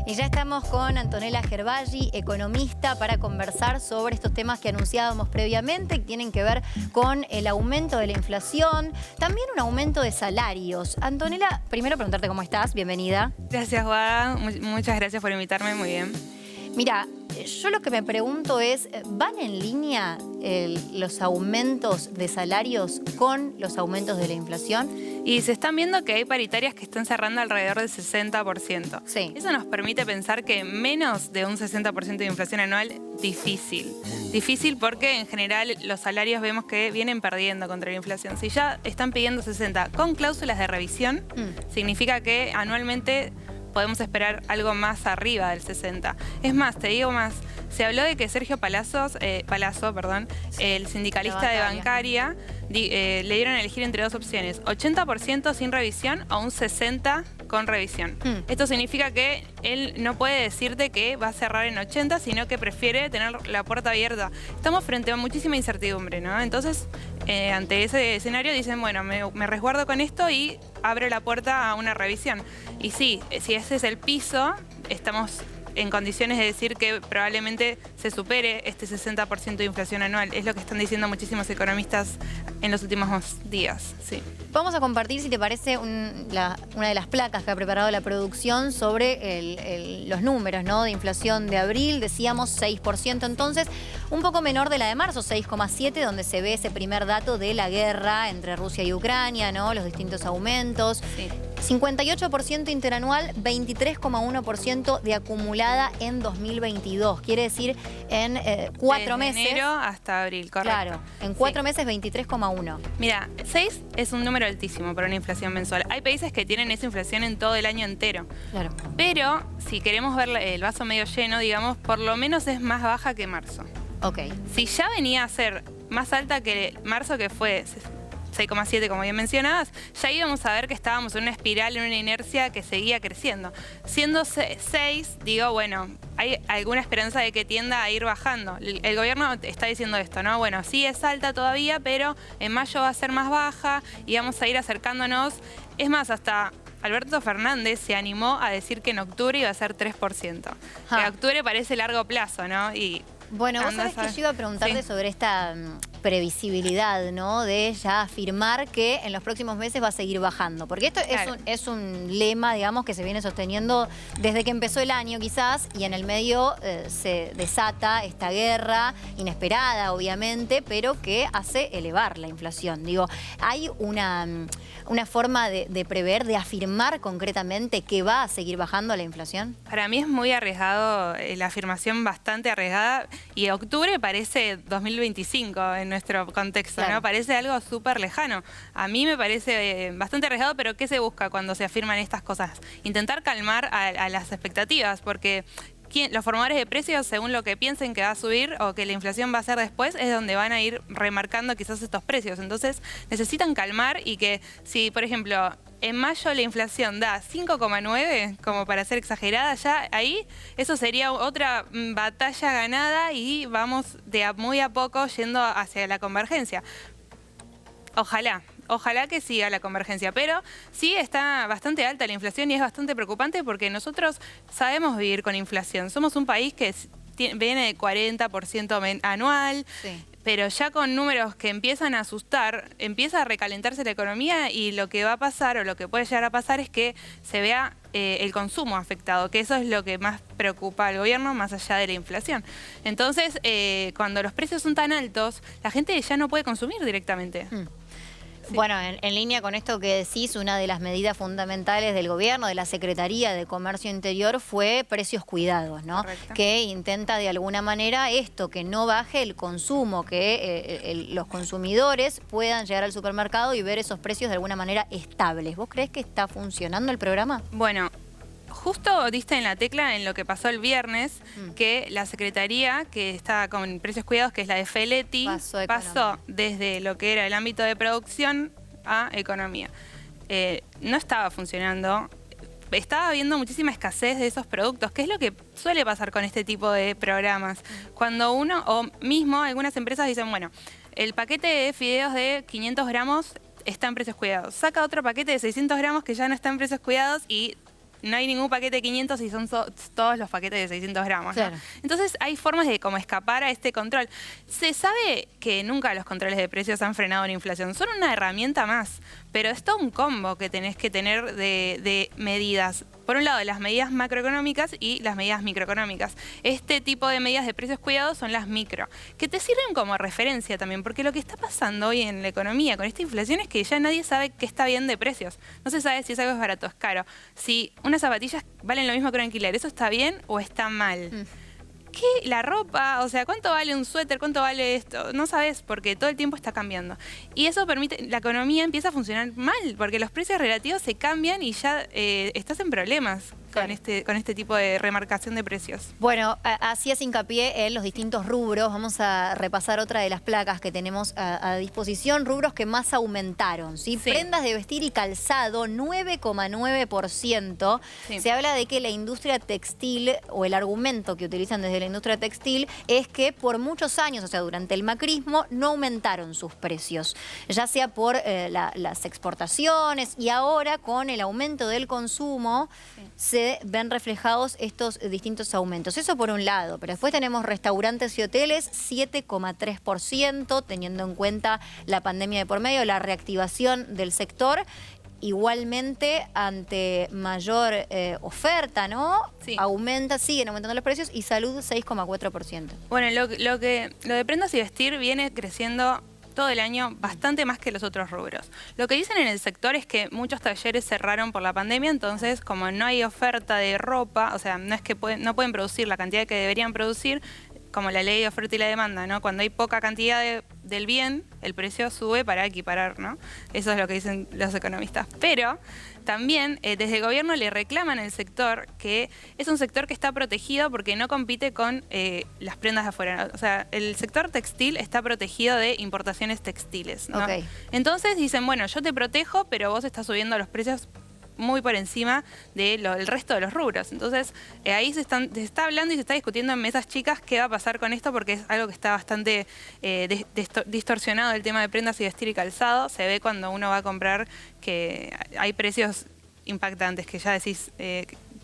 Y ya estamos con Antonella Gervagli, economista, para conversar sobre estos temas que anunciábamos previamente, que tienen que ver con el aumento de la inflación, también un aumento de salarios. Antonella, primero preguntarte cómo estás, bienvenida. Gracias, Guada. Muchas gracias por invitarme, muy bien. Mira, yo lo que me pregunto es, ¿van en línea los aumentos de salarios con los aumentos de la inflación? Y se están viendo que hay paritarias que están cerrando alrededor del 60%. Sí. Eso nos permite pensar que menos de un 60% de inflación anual, difícil. Difícil porque en general los salarios vemos que vienen perdiendo contra la inflación. Si ya están pidiendo 60 con cláusulas de revisión, significa que anualmente podemos esperar algo más arriba del 60. Es más, te digo más, se habló de que Sergio Palazzo, el sindicalista de bancaria, le dieron a elegir entre dos opciones, 80% sin revisión o un 60% con revisión. Esto significa que él no puede decirte que va a cerrar en 80, sino que prefiere tener la puerta abierta. Estamos frente a muchísima incertidumbre, ¿no? Entonces, ante ese escenario dicen, bueno, me resguardo con esto y abro la puerta a una revisión. Y sí, si ese es el piso, estamos en condiciones de decir que probablemente se supere este 60% de inflación anual. Es lo que están diciendo muchísimos economistas en los últimos días. Sí. Vamos a compartir, si te parece, una de las placas que ha preparado la producción sobre los números, ¿no?, de inflación de abril. Decíamos 6%, entonces un poco menor de la de marzo, 6,7%, donde se ve ese primer dato de la guerra entre Rusia y Ucrania, ¿no?, los distintos aumentos. Sí. 58% interanual, 23,1% de acumulada en 2022. Quiere decir en 4 meses. Desde enero hasta abril, correcto. Claro, en 4 meses 23,1. Mira, 6 es un número altísimo para una inflación mensual. Hay países que tienen esa inflación en todo el año entero. Claro. Pero si queremos ver el vaso medio lleno, digamos, por lo menos es más baja que marzo. Ok. Si ya venía a ser más alta que marzo, que fue 6,7, como bien mencionabas, ya íbamos a ver que estábamos en una espiral, en una inercia que seguía creciendo. Siendo 6, digo, bueno, hay alguna esperanza de que tienda a ir bajando. El gobierno está diciendo esto, ¿no? Bueno, sí es alta todavía, pero en mayo va a ser más baja y vamos a ir acercándonos. Es más, hasta Alberto Fernández se animó a decir que en octubre iba a ser 3%. Que octubre parece largo plazo, ¿no? Y bueno, vos sabés que yo iba a preguntarte sobre esta previsibilidad, ¿no?, de ya afirmar que en los próximos meses va a seguir bajando. Porque esto es un lema, digamos, que se viene sosteniendo desde que empezó el año quizás, y en el medio se desata esta guerra inesperada, obviamente, pero que hace elevar la inflación. Digo, ¿hay una forma de prever, de afirmar concretamente que va a seguir bajando la inflación? Para mí es muy arriesgado, la afirmación bastante arriesgada, y octubre parece 2025 en nuestro contexto, ¿no? Parece algo súper lejano. A mí me parece bastante arriesgado, pero ¿qué se busca cuando se afirman estas cosas? Intentar calmar a las expectativas, porque los formadores de precios, según lo que piensen que va a subir o que la inflación va a ser después, es donde van a ir remarcando quizás estos precios. Entonces necesitan calmar, y que si, por ejemplo, en mayo la inflación da 5,9, como para ser exagerada, ya ahí eso sería otra batalla ganada y vamos muy a poco yendo hacia la convergencia. Ojalá que siga la convergencia, pero sí está bastante alta la inflación y es bastante preocupante porque nosotros sabemos vivir con inflación. Somos un país que viene de 40% anual, pero ya con números que empiezan a asustar, empieza a recalentarse la economía, y lo que va a pasar, o lo que puede llegar a pasar, es que se vea el consumo afectado, que eso es lo que más preocupa al gobierno, más allá de la inflación. Entonces, cuando los precios son tan altos, la gente ya no puede consumir directamente. Sí. Bueno, en línea con esto que decís, una de las medidas fundamentales del gobierno, de la Secretaría de Comercio Interior, fue precios cuidados, ¿no? Correcto. Que intenta de alguna manera esto, que no baje el consumo, que los consumidores puedan llegar al supermercado y ver esos precios de alguna manera estables. ¿Vos creés que está funcionando el programa? Bueno, justo diste en la tecla en lo que pasó el viernes, que la Secretaría, que está con precios cuidados, que es la de Feletti, pasó desde lo que era el ámbito de producción a economía. No estaba funcionando. Estaba habiendo muchísima escasez de esos productos, que es lo que suele pasar con este tipo de programas. Cuando uno, o mismo algunas empresas dicen, bueno, el paquete de fideos de 500 gramos está en precios cuidados. Saca otro paquete de 600 gramos que ya no está en precios cuidados y no hay ningún paquete de 500 y son todos los paquetes de 600 gramos. Claro. ¿No? Entonces hay formas de como escapar a este control. Se sabe que nunca los controles de precios han frenado la inflación, son una herramienta más, pero es todo un combo que tenés que tener de medidas. Por un lado, las medidas macroeconómicas y las medidas microeconómicas. Este tipo de medidas de precios cuidados son las micro, que te sirven como referencia también, porque lo que está pasando hoy en la economía con esta inflación es que ya nadie sabe qué está bien de precios. No se sabe si es algo es barato o es caro. Si unas zapatillas valen lo mismo que un alquiler, ¿eso está bien o está mal? ¿Qué? La ropa, o sea, ¿cuánto vale un suéter? ¿Cuánto vale esto? No sabes, porque todo el tiempo está cambiando. Y eso permite, la economía empieza a funcionar mal, porque los precios relativos se cambian y ya estás en problemas con este tipo de remarcación de precios. Bueno, así es hincapié en los distintos rubros. Vamos a repasar otra de las placas que tenemos a disposición. Rubros que más aumentaron, ¿sí? Sí. Prendas de vestir y calzado, 9,9%. Sí. Se habla de que la industria textil, o el argumento que utilizan desde la industria textil, es que por muchos años, o sea, durante el macrismo, no aumentaron sus precios. Ya sea por las exportaciones y ahora con el aumento del consumo, se ven reflejados estos distintos aumentos. Eso por un lado, pero después tenemos restaurantes y hoteles, 7,3%, teniendo en cuenta la pandemia de por medio, la reactivación del sector. Igualmente, ante mayor oferta, ¿no? Sí. Siguen aumentando los precios, y salud 6,4%. Bueno, lo de prendas y vestir viene creciendo todo el año bastante más que los otros rubros. Lo que dicen en el sector es que muchos talleres cerraron por la pandemia, entonces como no hay oferta de ropa, o sea, no es que no pueden producir la cantidad que deberían producir, como la ley de oferta y la demanda, ¿no? Cuando hay poca cantidad del bien, el precio sube para equiparar, ¿no? Eso es lo que dicen los economistas. Pero también desde el gobierno le reclaman al sector que es un sector que está protegido porque no compite con las prendas de afuera. O sea, el sector textil está protegido de importaciones textiles, ¿no? Okay. Entonces dicen, bueno, yo te protejo, pero vos estás subiendo los precios muy por encima del resto de los rubros. Entonces, ahí se está hablando y se está discutiendo en mesas chicas qué va a pasar con esto, porque es algo que está bastante distorsionado, el tema de prendas y vestir y calzado. Se ve cuando uno va a comprar que hay precios impactantes, que ya decís...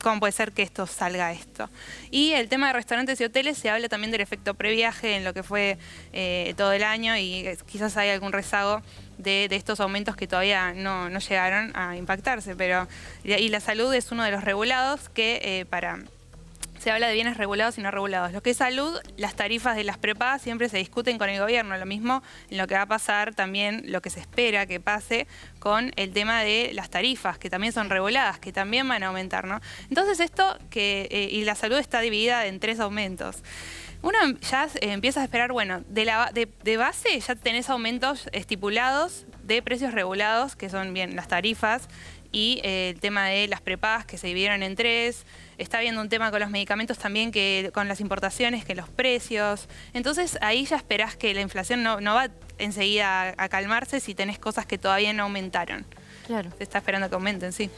¿Cómo puede ser que esto salga esto? Y el tema de restaurantes y hoteles, se habla también del efecto previaje en lo que fue todo el año, y quizás hay algún rezago de estos aumentos que todavía no llegaron a impactarse. Y la salud es uno de los regulados que se habla de bienes regulados y no regulados. Lo que es salud, las tarifas de las prepagas siempre se discuten con el gobierno. Lo mismo en lo que va a pasar también, lo que se espera que pase con el tema de las tarifas, que también son reguladas, que también van a aumentar, ¿no? Entonces esto, y la salud está dividida en 3 aumentos. Uno ya empieza a esperar, bueno, de base ya tenés aumentos estipulados de precios regulados, que son bien las tarifas, y el tema de las prepagas que se dividieron en 3. Está habiendo un tema con los medicamentos también, que con las importaciones, que los precios. Entonces ahí ya esperás que la inflación no va enseguida a calmarse si tenés cosas que todavía no aumentaron. Claro. Se está esperando que aumenten, sí.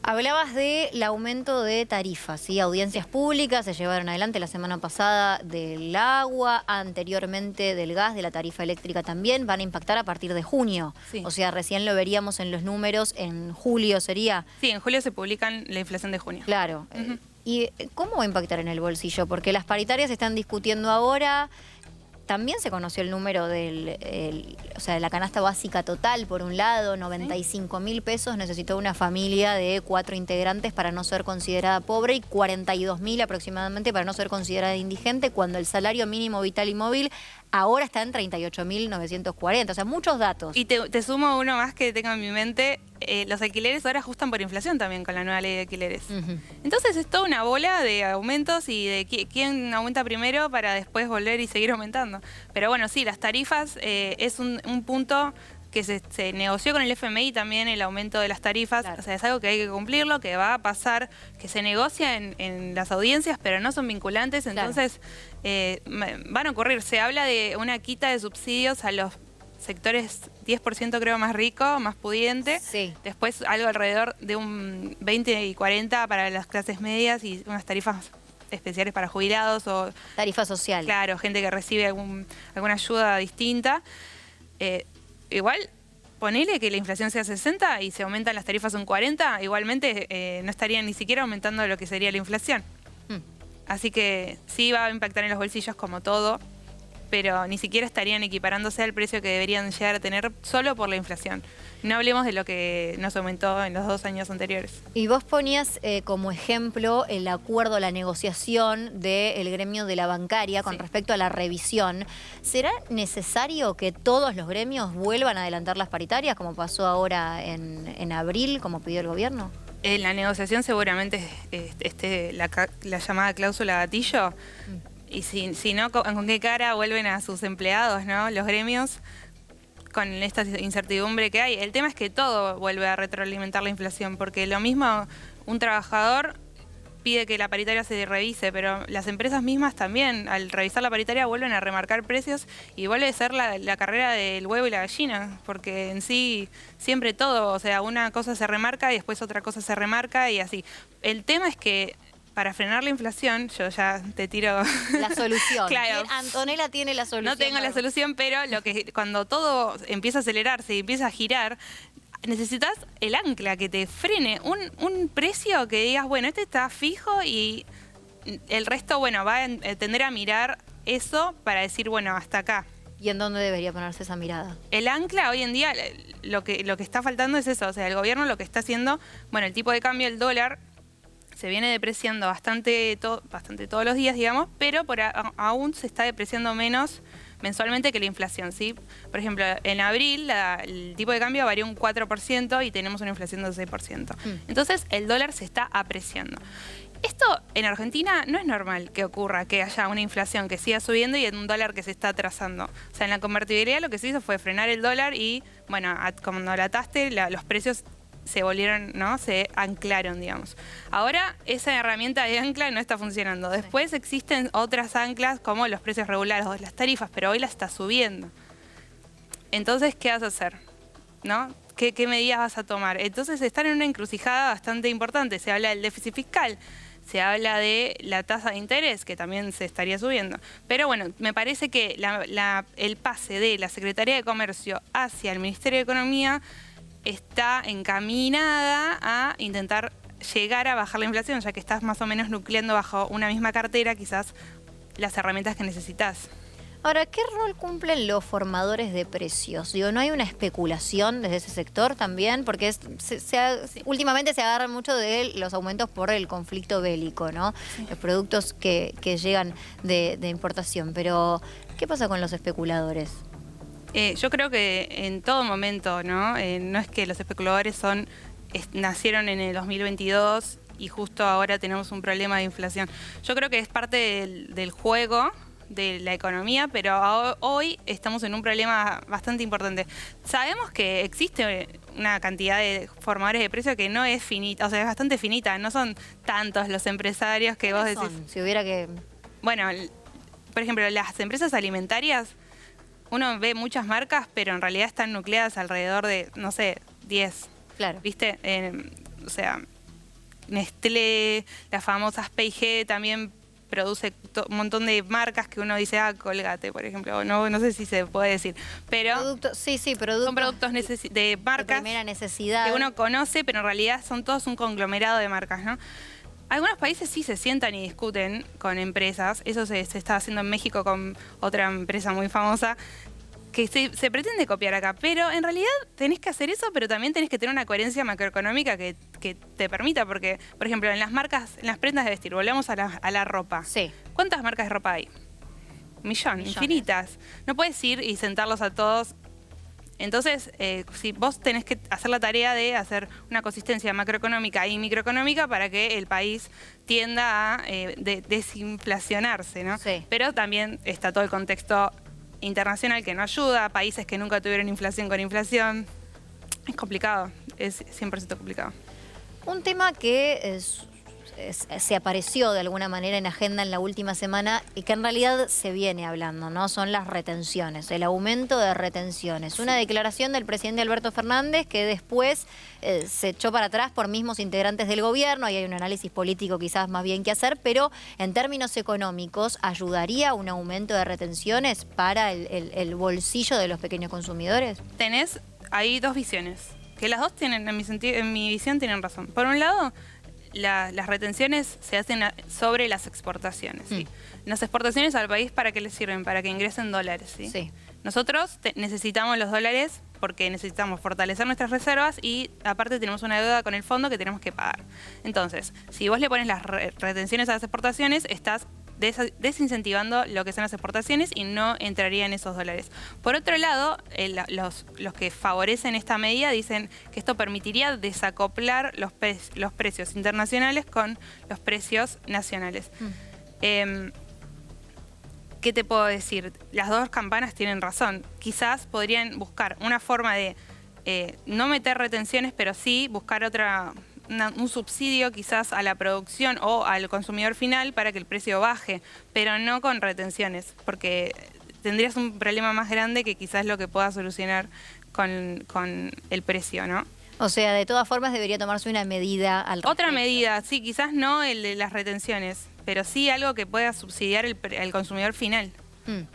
Hablabas del aumento de tarifas, ¿sí? Audiencias públicas se llevaron adelante la semana pasada del agua, anteriormente del gas, de la tarifa eléctrica también. Van a impactar a partir de junio. Sí. O sea, recién lo veríamos en los números, en julio sería. Sí, en julio se publican la inflación de junio. Claro. ¿Y cómo va a impactar en el bolsillo? Porque las paritarias se están discutiendo ahora. También se conoció el número de la canasta básica total, por un lado, 95.000 pesos necesitó una familia de 4 integrantes para no ser considerada pobre, y 42.000 aproximadamente para no ser considerada indigente, cuando el salario mínimo vital y móvil ahora está en 38.940. O sea, muchos datos. Y te sumo uno más que tengo en mi mente. Los alquileres ahora ajustan por inflación también con la nueva ley de alquileres. Entonces es toda una bola de aumentos y de quién aumenta primero para después volver y seguir aumentando. Pero bueno, sí, las tarifas es un punto que se negoció con el FMI también, el aumento de las tarifas. Claro. O sea, es algo que hay que cumplirlo, que va a pasar, que se negocia en las audiencias, pero no son vinculantes. Entonces van a ocurrir. Se habla de una quita de subsidios a los sectores 10% creo más rico, más pudiente. Sí. Después algo alrededor de un 20 y 40 para las clases medias, y unas tarifas especiales para jubilados o... Tarifa social. Claro, gente que recibe alguna ayuda distinta. Igual ponele que la inflación sea 60 y se aumentan las tarifas un 40, igualmente no estarían ni siquiera aumentando lo que sería la inflación. Así que sí va a impactar en los bolsillos como todo, pero ni siquiera estarían equiparándose al precio que deberían llegar a tener solo por la inflación. No hablemos de lo que nos aumentó en los 2 años anteriores. Y vos ponías como ejemplo el acuerdo, la negociación del gremio de la bancaria con respecto a la revisión. ¿Será necesario que todos los gremios vuelvan a adelantar las paritarias, como pasó ahora en abril, como pidió el gobierno? En la negociación seguramente la llamada cláusula gatillo. Y si no, ¿con qué cara vuelven a sus empleados, ¿no? Los gremios, con esta incertidumbre que hay. El tema es que todo vuelve a retroalimentar la inflación, porque lo mismo un trabajador pide que la paritaria se revise, pero las empresas mismas también, al revisar la paritaria, vuelven a remarcar precios y vuelve a ser la carrera del huevo y la gallina, porque en sí siempre todo, o sea, una cosa se remarca y después otra cosa se remarca y así. El tema es que para frenar la inflación, yo ya te tiro la solución. Claro. Antonella tiene la solución. No tengo la solución, pero cuando todo empieza a acelerarse y empieza a girar, necesitas el ancla que te frene, un precio que digas, bueno, este está fijo y el resto, bueno, va a tender a mirar eso para decir, bueno, hasta acá. ¿Y en dónde debería ponerse esa mirada? El ancla hoy en día, lo que está faltando es eso, o sea, el gobierno lo que está haciendo, bueno, el tipo de cambio, el dólar, se viene depreciando bastante todos los días, digamos, pero aún se está depreciando menos mensualmente que la inflación, ¿sí? Por ejemplo, en abril el tipo de cambio varió un 4% y tenemos una inflación del 6%. Entonces, el dólar se está apreciando. Esto en Argentina no es normal que ocurra, que haya una inflación que siga subiendo y un dólar que se está atrasando. O sea, en la convertibilidad lo que se hizo fue frenar el dólar y, bueno, cuando la ataste, los precios se volvieron, ¿no? Se anclaron, digamos. Ahora esa herramienta de ancla no está funcionando. Después existen otras anclas como los precios regulares o las tarifas, pero hoy la está subiendo. Entonces, ¿qué vas a hacer? ¿No? ¿Qué medidas vas a tomar? Entonces están en una encrucijada bastante importante. Se habla del déficit fiscal, se habla de la tasa de interés, que también se estaría subiendo. Pero bueno, me parece que el pase de la Secretaría de Comercio hacia el Ministerio de Economía está encaminada a intentar llegar a bajar la inflación, ya que estás más o menos nucleando bajo una misma cartera quizás las herramientas que necesitas. Ahora, ¿qué rol cumplen los formadores de precios? Digo, ¿no hay una especulación desde ese sector también? Porque últimamente se agarran mucho de los aumentos por el conflicto bélico, ¿no? Sí. Los productos que llegan de importación. Pero, ¿qué pasa con los especuladores? Yo creo que en todo momento, ¿no? No es que los especuladores nacieron en el 2022 y justo ahora tenemos un problema de inflación. Yo creo que es parte del juego de la economía, pero hoy estamos en un problema bastante importante. Sabemos que existe una cantidad de formadores de precios que no es finita, o sea, es bastante finita, no son tantos los empresarios que vos decís. Si hubiera que... Bueno, por ejemplo, las empresas alimentarias, uno ve muchas marcas, pero en realidad están nucleadas alrededor de, no sé, 10. Claro. ¿Viste? O sea, Nestlé, las famosas P&G también produce un montón de marcas que uno dice, Colgate, por ejemplo, no sé si se puede decir, pero productos son productos de marcas de primera necesidad que uno conoce, pero en realidad son todos un conglomerado de marcas, ¿no? Algunos países sí se sientan y discuten con empresas, eso se está haciendo en México con otra empresa muy famosa, que se pretende copiar acá, pero en realidad tenés que hacer eso, pero también tenés que tener una coherencia macroeconómica que te permita, porque, por ejemplo, en las marcas, en las prendas de vestir, volvemos a la ropa. Sí. ¿Cuántas marcas de ropa hay? Millones, infinitas. No puedes ir y sentarlos a todos. Entonces, si vos tenés que hacer la tarea de hacer una consistencia macroeconómica y microeconómica para que el país tienda a desinflacionarse, ¿no? Sí. Pero también está todo el contexto internacional que no ayuda, países que nunca tuvieron inflación con inflación. Es complicado, es 100% complicado. Un tema que se apareció de alguna manera en agenda en la última semana y que en realidad se viene hablando, ¿no? Son las retenciones, el aumento de retenciones. Sí. Una declaración del presidente Alberto Fernández que después se echó para atrás por mismos integrantes del gobierno. Ahí hay un análisis político quizás más bien que hacer, pero en términos económicos, ¿ayudaría un aumento de retenciones para el bolsillo de los pequeños consumidores? Tenés hay dos visiones, que las dos tienen, en mi visión, tienen razón. Por un lado, las retenciones se hacen sobre las exportaciones. ¿Sí? Las exportaciones al país, ¿para qué les sirven? Para que ingresen dólares. ¿Sí? Sí. Nosotros necesitamos los dólares porque necesitamos fortalecer nuestras reservas y aparte tenemos una deuda con el fondo que tenemos que pagar. Entonces, si vos le pones las retenciones a las exportaciones, estás desincentivando lo que son las exportaciones y no entrarían esos dólares. Por otro lado, los que favorecen esta medida dicen que esto permitiría desacoplar los precios internacionales con los precios nacionales. ¿Qué te puedo decir? Las dos campanas tienen razón. Quizás podrían buscar una forma de no meter retenciones, pero sí buscar un subsidio quizás a la producción o al consumidor final para que el precio baje, pero no con retenciones, porque tendrías un problema más grande que quizás lo que pueda solucionar con el precio, ¿no? O sea, de todas formas debería tomarse una medida al respecto. Otra medida, sí, quizás no el de las retenciones, pero sí algo que pueda subsidiar el consumidor final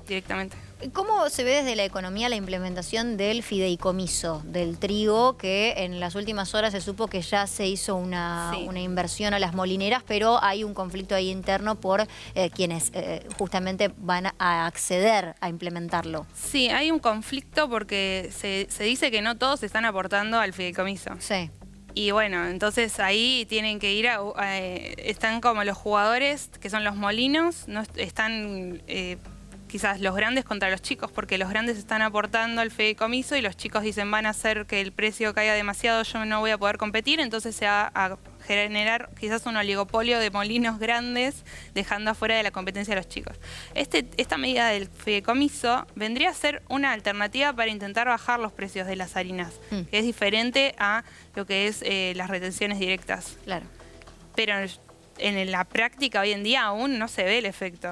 directamente. ¿Cómo se ve desde la economía la implementación del fideicomiso del trigo, que en las últimas horas se supo que ya se hizo una inversión a las molineras, pero hay un conflicto ahí interno por quienes justamente van a acceder a implementarlo? Sí, hay un conflicto porque se dice que no todos están aportando al fideicomiso. Sí. Y bueno, entonces ahí tienen que ir están como los jugadores, que son los molinos, no están quizás los grandes contra los chicos, porque los grandes están aportando al fideicomiso y los chicos dicen van a hacer que el precio caiga demasiado, yo no voy a poder competir, entonces se va a generar quizás un oligopolio de molinos grandes, dejando afuera de la competencia a los chicos. Esta medida del fideicomiso vendría a ser una alternativa para intentar bajar los precios de las harinas, que es diferente a lo que es las retenciones directas. Claro. Pero en la práctica hoy en día aún no se ve el efecto.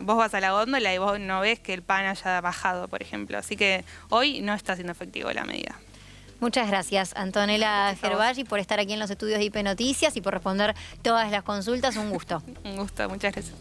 Vos vas a la góndola y vos no ves que el pan haya bajado, por ejemplo. Así que hoy no está siendo efectivo la medida. Muchas gracias, Antonella Gervasi, por estar aquí en los estudios de IP Noticias y por responder todas las consultas. Un gusto. Un gusto, muchas gracias.